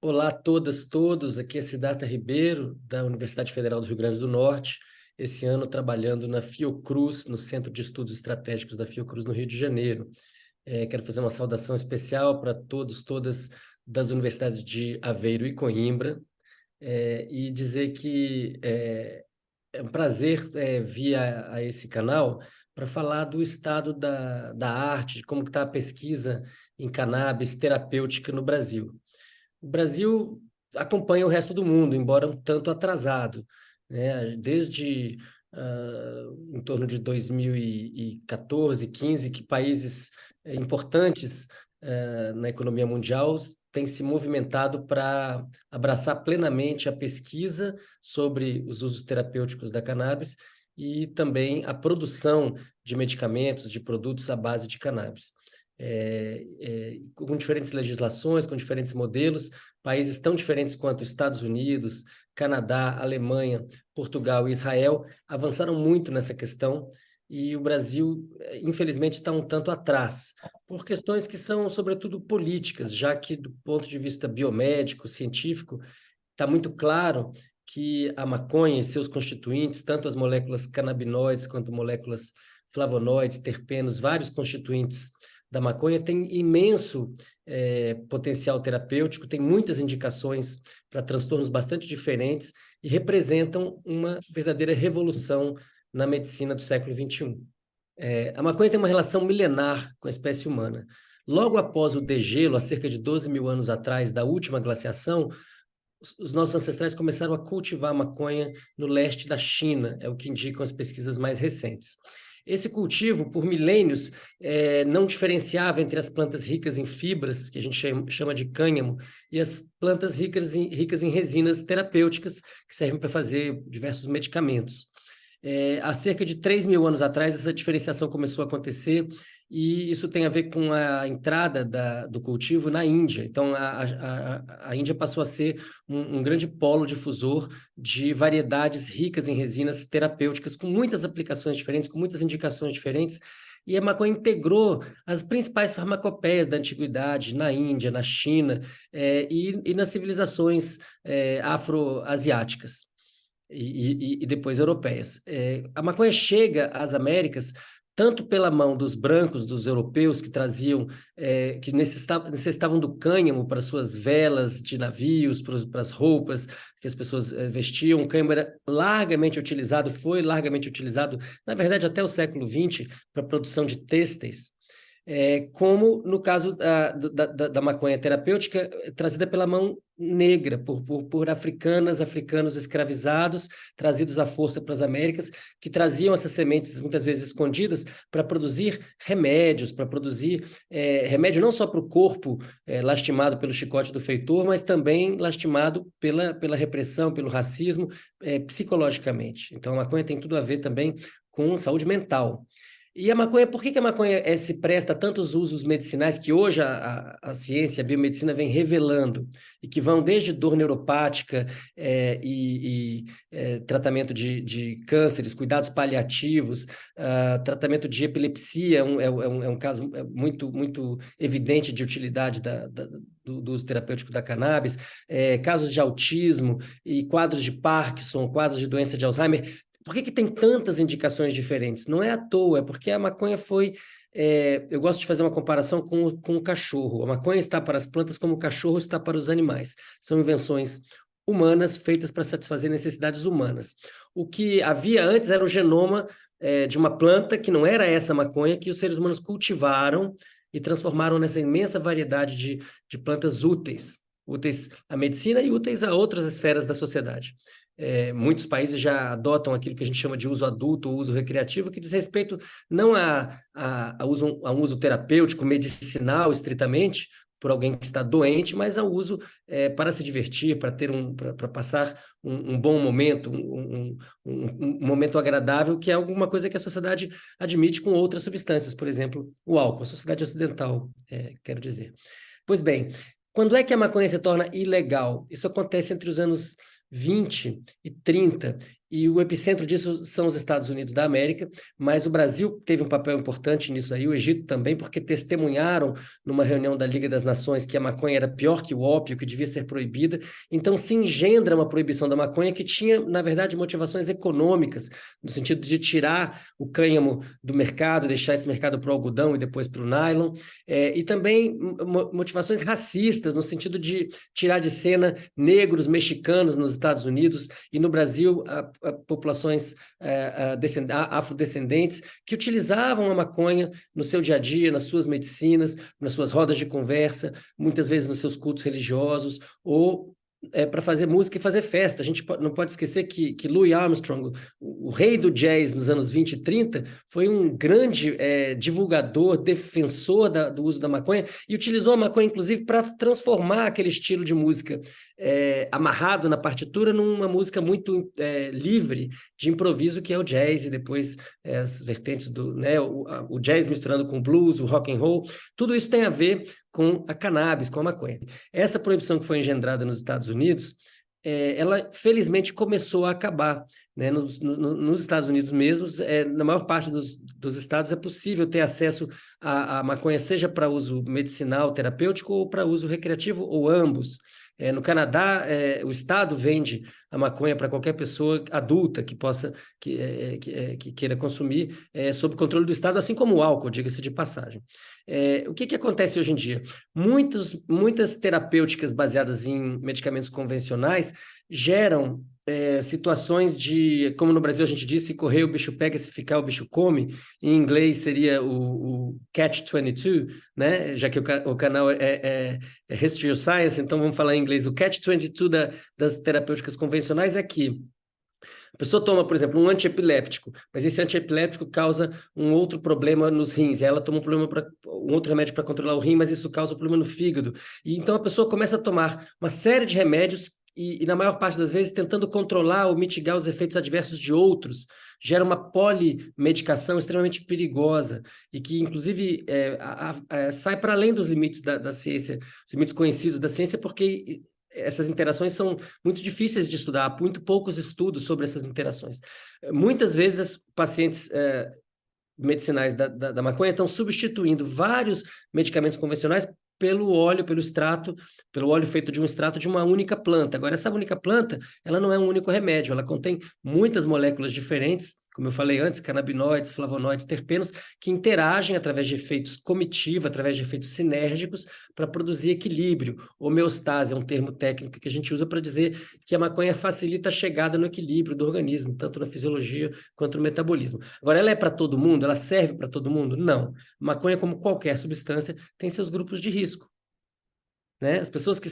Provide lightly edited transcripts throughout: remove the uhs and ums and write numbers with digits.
Olá a todas, todos. Aqui é Siddhartha Ribeiro, da Universidade Federal do Rio Grande do Norte. Esse ano trabalhando na Fiocruz, no Centro de Estudos Estratégicos da Fiocruz, no Rio de Janeiro. Quero fazer uma saudação especial para todos, todas das universidades de Aveiro e Coimbra, e dizer que é um prazer vir a esse canal para falar do estado da arte, de como está a pesquisa em cannabis terapêutica no Brasil. O Brasil acompanha o resto do mundo, embora um tanto atrasado, né? Desde em torno de 2014, 15, que países importantes na economia mundial têm se movimentado para abraçar plenamente a pesquisa sobre os usos terapêuticos da cannabis e também a produção de medicamentos, de produtos à base de cannabis. Com diferentes legislações, com diferentes modelos, países tão diferentes quanto Estados Unidos, Canadá, Alemanha, Portugal e Israel avançaram muito nessa questão e o Brasil, infelizmente, está um tanto atrás, por questões que são, sobretudo, políticas, já que, do ponto de vista biomédico, científico, está muito claro que a maconha e seus constituintes, tanto as moléculas canabinoides quanto moléculas flavonoides, terpenos, vários constituintes da maconha tem imenso potencial terapêutico, tem muitas indicações para transtornos bastante diferentes e representam uma verdadeira revolução na medicina do século XXI. A maconha tem uma relação milenar com a espécie humana. Logo após o degelo, há cerca de 12 mil anos atrás, da última glaciação, os nossos ancestrais começaram a cultivar maconha no leste da China, é o que indicam as pesquisas mais recentes. Esse cultivo, por milênios, não diferenciava entre as plantas ricas em fibras, que a gente chama de cânhamo, e as plantas ricas em resinas terapêuticas, que servem para fazer diversos medicamentos. Há cerca de 3 mil anos atrás, essa diferenciação começou a acontecer, e isso tem a ver com a entrada do cultivo na Índia. Então, a Índia passou a ser um grande polo difusor de variedades ricas em resinas terapêuticas, com muitas aplicações diferentes, com muitas indicações diferentes, e a maconha integrou as principais farmacopeias da antiguidade na Índia, na China, e nas civilizações afro-asiáticas. E depois europeias. A maconha chega às Américas tanto pela mão dos brancos, dos europeus que traziam, que necessitavam do cânhamo para suas velas de navios, para as roupas que as pessoas vestiam. O cânhamo era largamente utilizado, foi largamente utilizado, na verdade, até o século XX, para a produção de têxteis. Como no caso da maconha terapêutica trazida pela mão negra, por africanos escravizados, trazidos à força para as Américas, que traziam essas sementes muitas vezes escondidas para produzir remédios, para produzir remédio não só para o corpo lastimado pelo chicote do feitor, mas também lastimado pela repressão, pelo racismo, psicologicamente. Então a maconha tem tudo a ver também com saúde mental. E a maconha, por que a maconha se presta a tantos usos medicinais que hoje a ciência, a biomedicina vem revelando, e que vão desde dor neuropática tratamento de cânceres, cuidados paliativos, tratamento de epilepsia, é um caso muito, muito evidente de utilidade do uso terapêutico da cannabis, casos de autismo e quadros de Parkinson, quadros de doença de Alzheimer. Por que tem tantas indicações diferentes? Não é à toa, é porque a maconha foi... eu gosto de fazer uma comparação com o cachorro. A maconha está para as plantas como o cachorro está para os animais. São invenções humanas feitas para satisfazer necessidades humanas. O que havia antes era o genoma de uma planta que não era essa maconha, que os seres humanos cultivaram e transformaram nessa imensa variedade de plantas úteis à medicina e úteis a outras esferas da sociedade. Muitos países já adotam aquilo que a gente chama de uso adulto ou uso recreativo, que diz respeito não a um uso terapêutico, medicinal, estritamente, por alguém que está doente, mas ao uso para se divertir, para passar um bom momento, um momento agradável, que é alguma coisa que a sociedade admite com outras substâncias, por exemplo, o álcool, a sociedade ocidental, quero dizer. Pois bem, quando é que a maconha se torna ilegal? Isso acontece entre os anos 20 e 30, e o epicentro disso são os Estados Unidos da América, mas o Brasil teve um papel importante nisso aí, o Egito também, porque testemunharam numa reunião da Liga das Nações que a maconha era pior que o ópio, que devia ser proibida. Então se engendra uma proibição da maconha que tinha, na verdade, motivações econômicas, no sentido de tirar o cânhamo do mercado, deixar esse mercado para o algodão e depois para o nylon, e também motivações racistas, no sentido de tirar de cena negros, mexicanos nos Estados Unidos e no Brasil, populações afrodescendentes que utilizavam a maconha no seu dia a dia, nas suas medicinas, nas suas rodas de conversa, muitas vezes nos seus cultos religiosos, ou para fazer música e fazer festa. A gente não pode esquecer que Louis Armstrong, o rei do jazz nos anos 20 e 30, foi um grande divulgador, defensor do uso da maconha, e utilizou a maconha, inclusive, para transformar aquele estilo de música amarrado na partitura numa música muito livre, de improviso, que é o jazz, e depois as vertentes do, né, o jazz misturando com o blues, o rock and roll. Tudo isso tem a ver com a cannabis, com a maconha. Essa proibição que foi engendrada nos Estados Unidos, ela felizmente começou a acabar, né? Nos Estados Unidos mesmos, na maior parte dos estados é possível ter acesso à maconha, seja para uso medicinal, terapêutico, ou para uso recreativo, ou ambos. No Canadá, o Estado vende a maconha para qualquer pessoa adulta que possa, que queira consumir, sob controle do Estado, assim como o álcool, diga-se de passagem. O que acontece hoje em dia? Muitas terapêuticas baseadas em medicamentos convencionais geram situações de, como no Brasil a gente diz, se correr o bicho pega, se ficar o bicho come. Em inglês seria o Catch-22, né? Já que o canal é History of Science, então vamos falar em inglês. O Catch-22 das terapêuticas convencionais é que a pessoa toma, por exemplo, um antiepiléptico, mas esse antiepiléptico causa um outro problema nos rins. Ela toma um outro remédio para controlar o rim, mas isso causa um problema no fígado. E então a pessoa começa a tomar uma série de remédios e na maior parte das vezes, tentando controlar ou mitigar os efeitos adversos de outros, gera uma polimedicação extremamente perigosa e que, inclusive, sai para além dos limites da ciência, os limites conhecidos da ciência, porque essas interações são muito difíceis de estudar, há muito poucos estudos sobre essas interações. Muitas vezes, pacientes medicinais da maconha estão substituindo vários medicamentos convencionais pelo óleo, pelo óleo feito de um extrato de uma única planta. Agora, essa única planta, ela não é um único remédio, ela contém muitas moléculas diferentes, como eu falei antes, canabinoides, flavonoides, terpenos, que interagem através de efeitos comitiva, através de efeitos sinérgicos, para produzir equilíbrio. Homeostase é um termo técnico que a gente usa para dizer que a maconha facilita a chegada no equilíbrio do organismo, tanto na fisiologia quanto no metabolismo. Agora, ela é para todo mundo? Ela serve para todo mundo? Não. Maconha, como qualquer substância, tem seus grupos de risco. Né? As pessoas que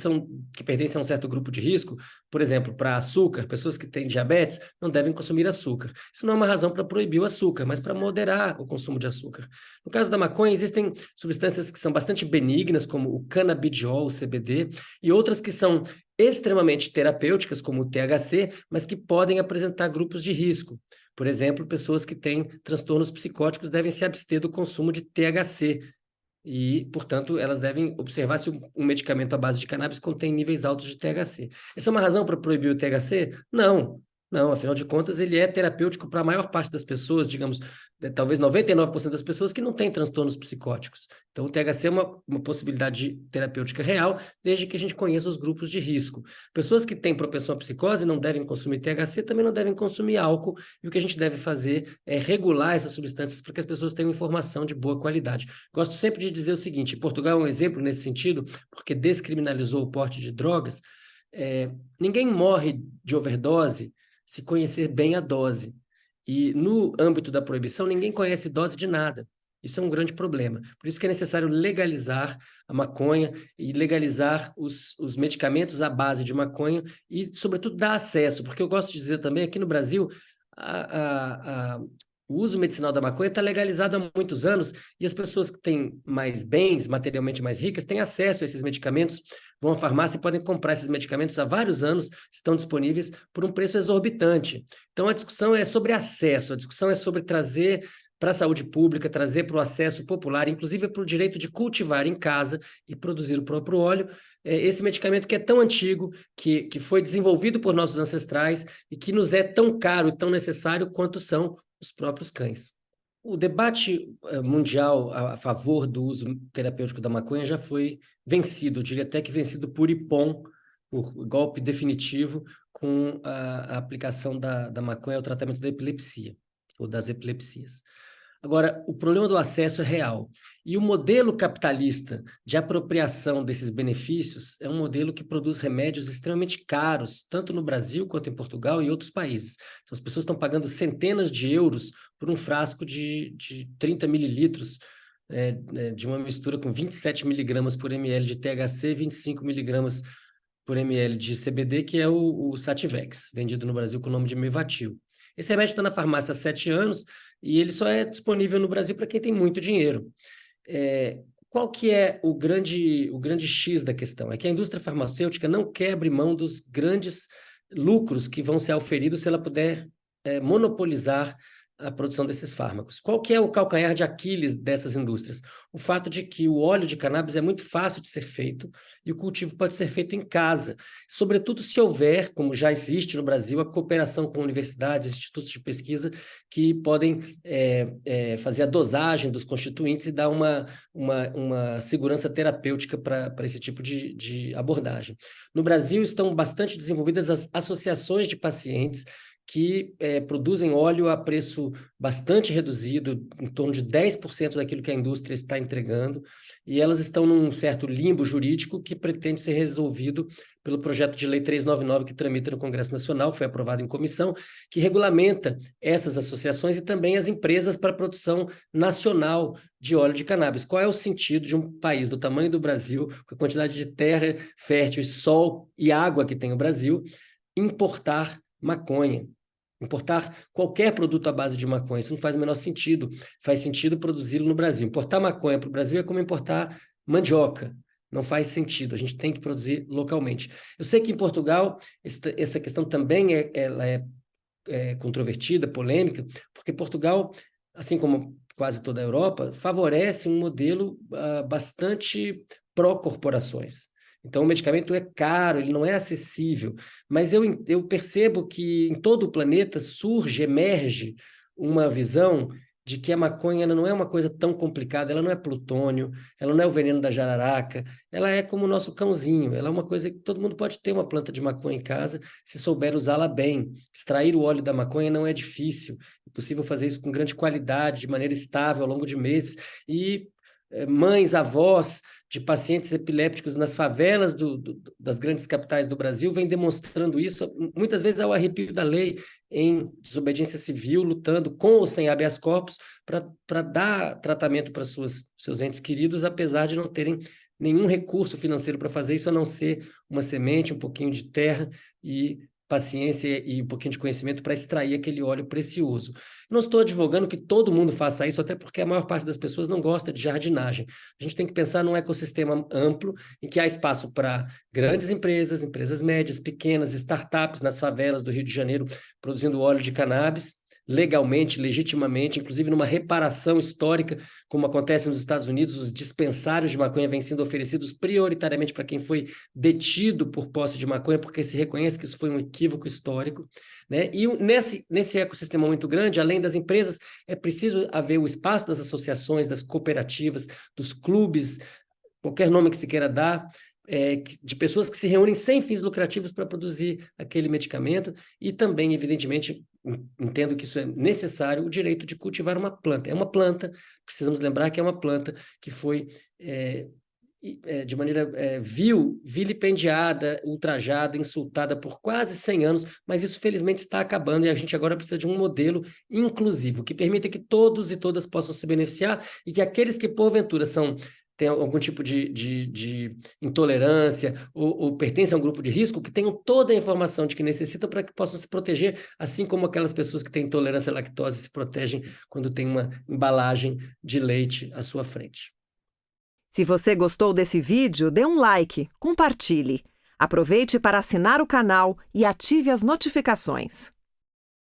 pertencem a um certo grupo de risco, por exemplo, para açúcar, pessoas que têm diabetes, não devem consumir açúcar. Isso não é uma razão para proibir o açúcar, mas para moderar o consumo de açúcar. No caso da maconha, existem substâncias que são bastante benignas, como o canabidiol, o CBD, e outras que são extremamente terapêuticas, como o THC, mas que podem apresentar grupos de risco. Por exemplo, pessoas que têm transtornos psicóticos devem se abster do consumo de THC, e, portanto, elas devem observar se um medicamento à base de cannabis contém níveis altos de THC. Essa é uma razão para proibir o THC? Não. Não, afinal de contas, ele é terapêutico para a maior parte das pessoas, digamos, talvez 99% das pessoas que não têm transtornos psicóticos. Então, o THC é uma possibilidade terapêutica real, desde que a gente conheça os grupos de risco. Pessoas que têm propensão à psicose não devem consumir THC, também não devem consumir álcool, e o que a gente deve fazer é regular essas substâncias para que as pessoas tenham informação de boa qualidade. Gosto sempre de dizer o seguinte: Portugal é um exemplo nesse sentido, porque descriminalizou o porte de drogas. Ninguém morre de overdose se conhecer bem a dose. E no âmbito da proibição, ninguém conhece dose de nada. Isso é um grande problema. Por isso que é necessário legalizar a maconha e legalizar os medicamentos à base de maconha e, sobretudo, dar acesso. Porque eu gosto de dizer também, aqui no Brasil, o uso medicinal da maconha está legalizado há muitos anos e as pessoas que têm mais bens, materialmente mais ricas, têm acesso a esses medicamentos, vão à farmácia e podem comprar esses medicamentos há vários anos, estão disponíveis por um preço exorbitante. Então, a discussão é sobre acesso, a discussão é sobre trazer para a saúde pública, trazer para o acesso popular, inclusive para o direito de cultivar em casa e produzir o próprio óleo, esse medicamento que é tão antigo, que foi desenvolvido por nossos ancestrais e que nos é tão caro e tão necessário quanto são os próprios cães. O debate mundial a favor do uso terapêutico da maconha já foi vencido, eu diria até que vencido por Ippon, por golpe definitivo, com a aplicação da maconha ao tratamento da epilepsia, ou das epilepsias. Agora, o problema do acesso é real. E o modelo capitalista de apropriação desses benefícios é um modelo que produz remédios extremamente caros, tanto no Brasil quanto em Portugal e outros países. Então, as pessoas estão pagando centenas de euros por um frasco de 30 mililitros de uma mistura com 27 miligramas por ml de THC e 25 miligramas por ml de CBD, que é o Sativex, vendido no Brasil com o nome de Mevatil. Esse remédio está na farmácia há 7 anos e ele só é disponível no Brasil para quem tem muito dinheiro. Qual que é o grande X da questão? É que a indústria farmacêutica não quer abrir mão dos grandes lucros que vão ser auferidos se ela puder monopolizar a produção desses fármacos. Qual que é o calcanhar de Aquiles dessas indústrias? O fato de que o óleo de cannabis é muito fácil de ser feito e o cultivo pode ser feito em casa, sobretudo se houver, como já existe no Brasil, a cooperação com universidades, institutos de pesquisa que podem fazer a dosagem dos constituintes e dar uma segurança terapêutica para esse tipo de abordagem. No Brasil estão bastante desenvolvidas as associações de pacientes que produzem óleo a preço bastante reduzido, em torno de 10% daquilo que a indústria está entregando, e elas estão num certo limbo jurídico que pretende ser resolvido pelo projeto de lei 399 que tramita no Congresso Nacional, foi aprovado em comissão, que regulamenta essas associações e também as empresas para a produção nacional de óleo de cannabis. Qual é o sentido de um país do tamanho do Brasil, com a quantidade de terra fértil, sol e água que tem o Brasil, importar maconha? Importar qualquer produto à base de maconha, isso não faz o menor sentido. Faz sentido produzi-lo no Brasil. Importar maconha para o Brasil é como importar mandioca. Não faz sentido, a gente tem que produzir localmente. Eu sei que em Portugal essa questão também é controvertida, polêmica, porque Portugal, assim como quase toda a Europa, favorece um modelo bastante pró-corporações. Então, o medicamento é caro, ele não é acessível, mas eu percebo que em todo o planeta emerge uma visão de que a maconha não é uma coisa tão complicada, ela não é plutônio, ela não é o veneno da jararaca, ela é como o nosso cãozinho, ela é uma coisa que todo mundo pode ter uma planta de maconha em casa, se souber usá-la bem. Extrair o óleo da maconha não é difícil, é possível fazer isso com grande qualidade, de maneira estável, ao longo de meses, e mães, avós de pacientes epilépticos nas favelas das grandes capitais do Brasil vêm demonstrando isso, muitas vezes ao arrepio da lei, em desobediência civil, lutando com ou sem habeas corpus para dar tratamento para seus entes queridos, apesar de não terem nenhum recurso financeiro para fazer isso, a não ser uma semente, um pouquinho de terra e paciência e um pouquinho de conhecimento para extrair aquele óleo precioso. Não estou advogando que todo mundo faça isso, até porque a maior parte das pessoas não gosta de jardinagem. A gente tem que pensar num ecossistema amplo em que há espaço para grandes empresas, empresas médias, pequenas, startups nas favelas do Rio de Janeiro produzindo óleo de cannabis, legalmente, legitimamente, inclusive numa reparação histórica, como acontece nos Estados Unidos, os dispensários de maconha vêm sendo oferecidos prioritariamente para quem foi detido por posse de maconha, porque se reconhece que isso foi um equívoco histórico, né? E nesse ecossistema muito grande, além das empresas, é preciso haver o espaço das associações, das cooperativas, dos clubes, qualquer nome que se queira dar, de pessoas que se reúnem sem fins lucrativos para produzir aquele medicamento e também, evidentemente, entendo que isso é necessário, o direito de cultivar uma planta. É uma planta, precisamos lembrar que é uma planta que foi de maneira vilipendiada, ultrajada, insultada por quase 100 anos, mas isso felizmente está acabando e a gente agora precisa de um modelo inclusivo, que permita que todos e todas possam se beneficiar e que aqueles que porventura têm algum tipo de intolerância ou pertencem a um grupo de risco, que tenham toda a informação de que necessitam para que possam se proteger, assim como aquelas pessoas que têm intolerância à lactose se protegem quando tem uma embalagem de leite à sua frente. Se você gostou desse vídeo, dê um like, compartilhe. Aproveite para assinar o canal e ative as notificações.